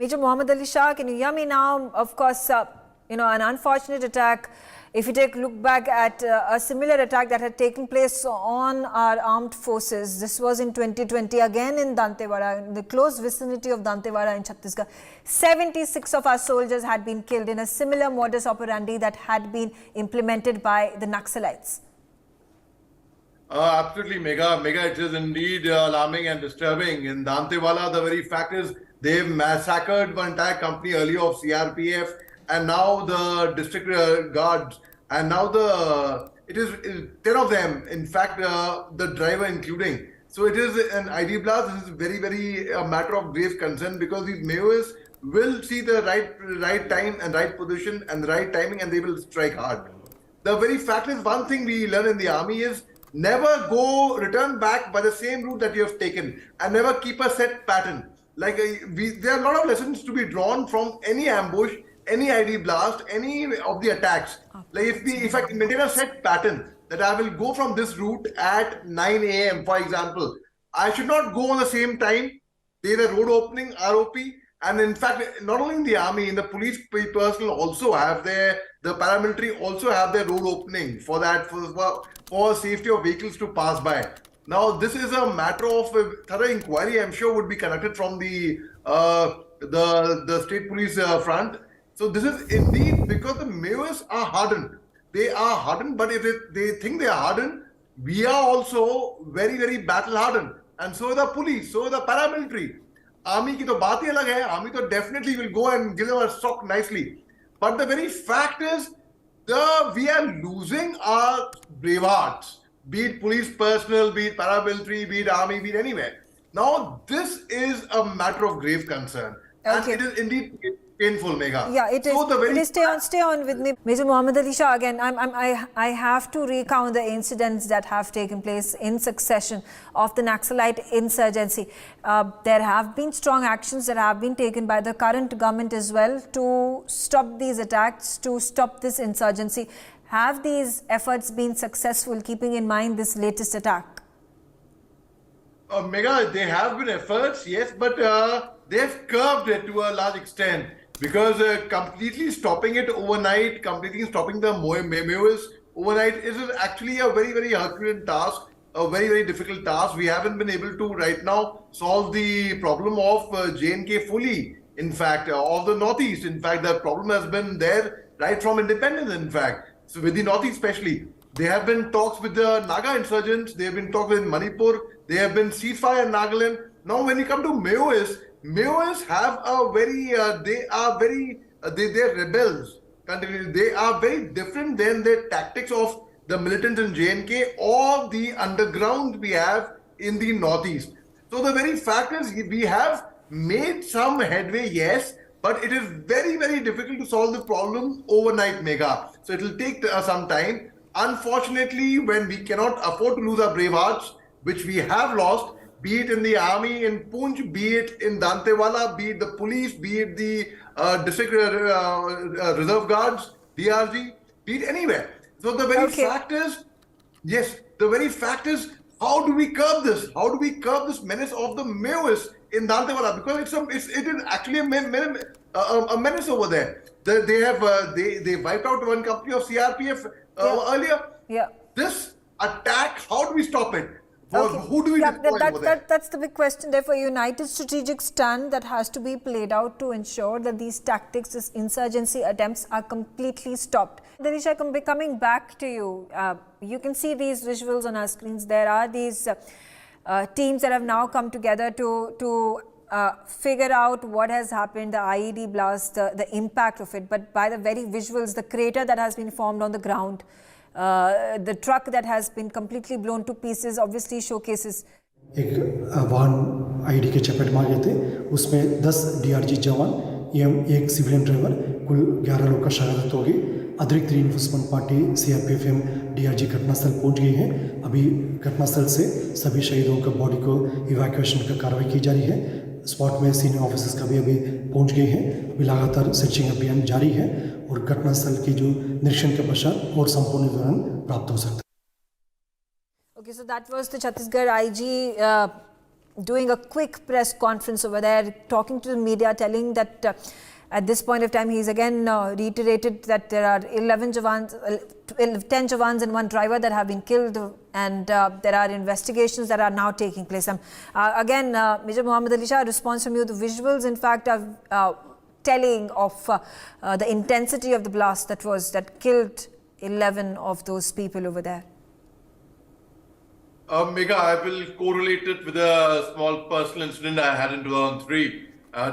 Major Mohammed Ali Shah, can you hear me now? Of course, an unfortunate attack. If you take a look back at a similar attack that had taken place on our armed forces, this was in 2020, again in Dantewala, in the close vicinity of Dantewala in Chhattisgarh. 76 of our soldiers had been killed in a similar modus operandi that had been implemented by the Naxalites. Absolutely, Mega, it is indeed alarming and disturbing. In Dantewala, the very fact is they've massacred one entire company earlier of CRPF, and now the district guards, and now it is 10 of them, in fact, the driver including. So it is an ID blast. This is very a matter of grave concern, because these Maoists will see the right time and right position and the right timing, and they will strike hard. The very fact is, one thing we learn in the army is never return back by the same route that you have taken, and never keep a set pattern. Like there are a lot of lessons to be drawn from any ambush, any ID blast, any of the attacks. Like if I can maintain a set pattern that I will go from this route at 9 a.m. for example, I should not go on the same time. There is a road opening, ROP, and in fact, not only in the army, in the police personnel also have the paramilitary also have their road opening for that, for safety of vehicles to pass by. Now, this is a matter of thorough inquiry, I'm sure, would be conducted from the state police front. So this is indeed because the Maoists are hardened. They are hardened, but if they think they are hardened, we are also very battle hardened. And so the police, so the paramilitary. Army ki to baat hi alag hai. Army to definitely will go and give them a shock nicely. But the very fact is, we are losing our brave hearts. Be it police personnel, be it paramilitary, be it army, be it anywhere. Now, this is a matter of grave concern. Okay. And it is indeed painful, Megha. Yeah, it is. So stay on with me. Major Mohammed Ali Shah, again, I have to recount the incidents that have taken place in succession of the Naxalite insurgency. There have been strong actions that have been taken by the current government as well to stop these attacks, to stop this insurgency. Have these efforts been successful, keeping in mind this latest attack? Megha, there have been efforts, yes, but they've curbed it to a large extent, because completely stopping it overnight, completely stopping the Maoists overnight is actually a very Herculean task, a very difficult task. We haven't been able to right now solve the problem of J&K fully, in fact, of the Northeast. In fact, the problem has been there right from independence, in fact. So with the Northeast especially, there have been talks with the Naga insurgents, there have been talks with Manipur, there have been ceasefire in Nagaland. Now when you come to Maoists have a they're rebels. They are very different than the tactics of the militants in J&K or the underground we have in the Northeast. So the very fact is, we have made some headway, yes, but it is very difficult to solve the problem overnight, Megha. So it will take some time. Unfortunately, when we cannot afford to lose our brave hearts, which we have lost, be it in the army in Poonch, be it in Dantewala, be it the police, be it the district reserve guards, DRG, be it anywhere. So the very fact is, yes, the very fact is, how do we curb this? How do we curb this menace of the Maoists in Dantewala? Because it is actually a menace over there. They wiped out one company of CRPF earlier. Yeah. This attack, how do we stop it? Who do we deploy over there? That's the big question. Therefore, a united strategic stand that has to be played out to ensure that these tactics, these insurgency attempts are completely stopped. Danisha, coming back to you, you can see these visuals on our screens. There are these teams that have now come together to figure out what has happened, the IED blast, the impact of it. But by the very visuals, the crater that has been formed on the ground, the truck that has been completely blown to pieces obviously showcases. एक वाहन ID के चपेट में आ गए थे, उसमें 10 DRG जवान एवं एक सिविलियन ड्राइवर, कुल 11 लोग का शहादत होगी। अतिरिक्त रीइंफोर्समेंट पार्टी CRPF एवं DRG घटनास्थल पहुंच गई है। अभी घटनास्थल से सभी शहीदों का बॉडी को इवैक्यूएशन का कार्रवाई की जा रही है। स्पॉट में सीनियर ऑफिसर्स का भी अभी पहुंच गए हैं। अभी लगातार सर्चिंग अभियान जारी है और घटनास्थल की जो निरीक्षण के पश्चात और संपूर्ण विवरण प्राप्त हो सकता है। Okay, so that was the Chhattisgarh IG doing a quick press conference over there, talking to the media, telling that at this point of time, he's again reiterated that there are 10 Jawans and one driver that have been killed, and there are investigations that are now taking place. Again, Major Mohammed Ali Shah, response from you. The visuals, in fact, are telling of the intensity of the blast that killed 11 of those people over there. Megha, I will correlate it with a small personal incident I had in 2003.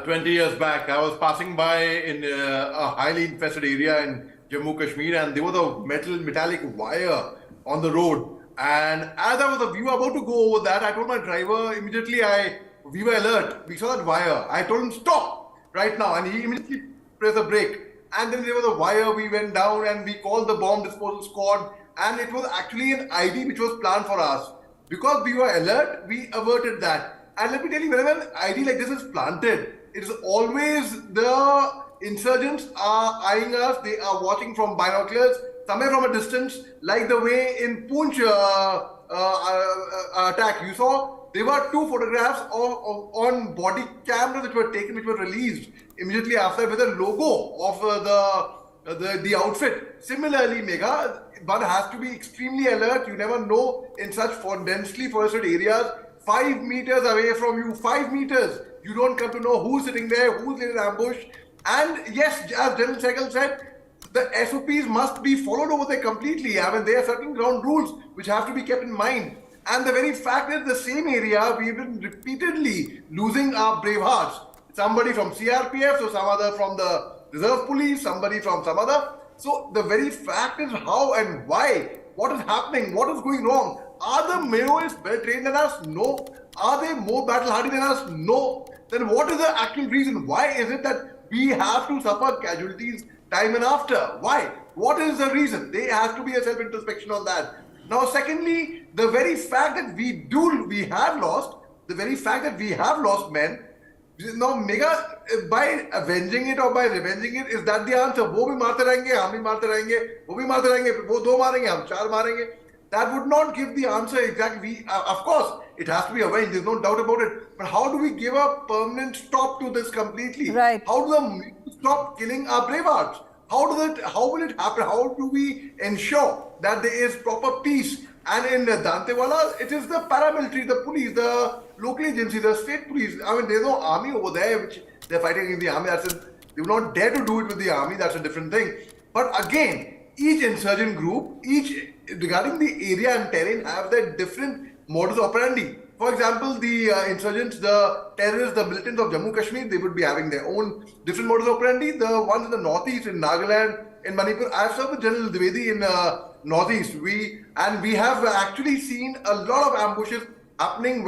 20 years back, I was passing by in a highly infested area in Jammu Kashmir, and there was a metallic wire on the road. And as I was about to go over that, I told my driver immediately, we were alert. We saw that wire. I told him, stop right now. And he immediately pressed the brake. And then there was a wire. We went down and we called the bomb disposal squad. And it was actually an ID which was planned for us. Because we were alert, we averted that. And let me tell you, whenever an ID like this is planted, it is always the insurgents are eyeing us. They are watching from binoculars, somewhere from a distance, like the way in Poonch attack. You saw there were 2 photographs on body cameras which were taken, which were released immediately after with the logo of the outfit. Similarly, Megha, one has to be extremely alert. You never know in such densely forested areas. 5 meters away from you, 5 meters, you don't come to know who's sitting there, who's in an ambush. And yes, as General Sehgal said, the SOPs must be followed over there completely. I mean, there are certain ground rules which have to be kept in mind. And the very fact that the same area, we've been repeatedly losing our brave hearts. Somebody from CRPF, so some other from the Reserve Police, somebody from some other. So the very fact is how and why, what is happening, what is going wrong. Are the Maoists better trained than us? No. Are they more battle hardy than us? No. Then what is the actual reason? Why is it that we have to suffer casualties time and after? Why? What is the reason? There has to be a self-introspection on that. Now, secondly, the very fact that we have lost men. Now, Megha, by avenging it or by revenging it, is that the answer? वो भी मारते रहेंगे, हम भी मारते रहेंगे, वो भी मारते रहेंगे, वो 2 मारेंगे, हम 4 मारेंगे. That would not give the answer exactly. Of course, it has to be avenged. There's no doubt about it. But how do we give a permanent stop to this completely? Right. How do the stop killing our brave hearts? How will it happen? How do we ensure that there is proper peace? And in Dantewala, it is the paramilitary, the police, the local agency, the state police. I mean, there's no army over there which they're fighting against the army. They will not dare to do it with the army. That's a different thing. But again, each insurgent group, regarding the area and terrain, have their different modus operandi. For example, the insurgents, the terrorists, the militants of Jammu Kashmir, they would be having their own different modus operandi. The ones in the northeast, in Nagaland, in Manipur. I have served with General Dwivedi in northeast. We have actually seen a lot of ambushes happening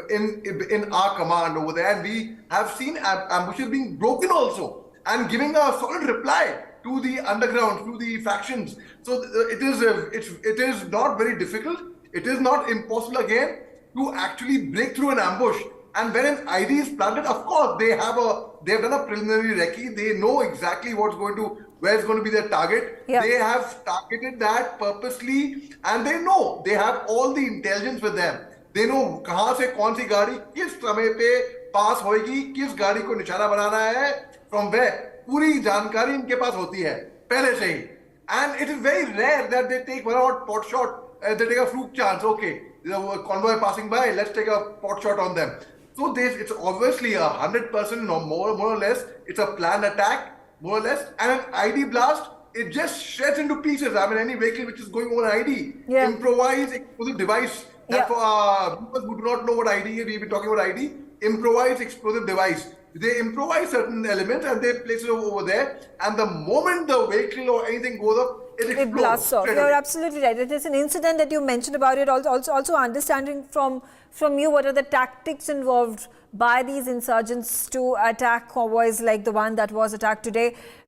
in our command over there, and we have seen ambushes being broken also and giving a solid reply to the underground, to the factions. So it is not very difficult. It is not impossible again to actually break through an ambush. And when an ID is planted, of course they have done a preliminary recce. They know exactly where it's going to be their target. Yeah. They have targeted that purposely, and they know they have all the intelligence with them. They know कहाँ से कौन सी गाड़ी किस समय पे पास होगी, किस गाड़ी को निशाना बनाना है, from where. पूरी जानकारी इनके पास होती है पहले से ही. And it is very rare that they take one out pot shot. They take a fluke chance. Okay, there's a convoy passing by. Let's take a pot shot on them. So it's obviously 100% or more or less. It's a planned attack, more or less. And an ID blast, it just shreds into pieces. I mean, any vehicle which is going over an ID, improvised explosive device. That for people who do not know what ID is, we've been talking about ID. Improvised explosive device. They improvise certain elements and they place it over there. And the moment the vehicle or anything goes up, it blasts off. You're absolutely right. It is an incident that you mentioned about it. Also understanding from you what are the tactics involved by these insurgents to attack convoys like the one that was attacked today.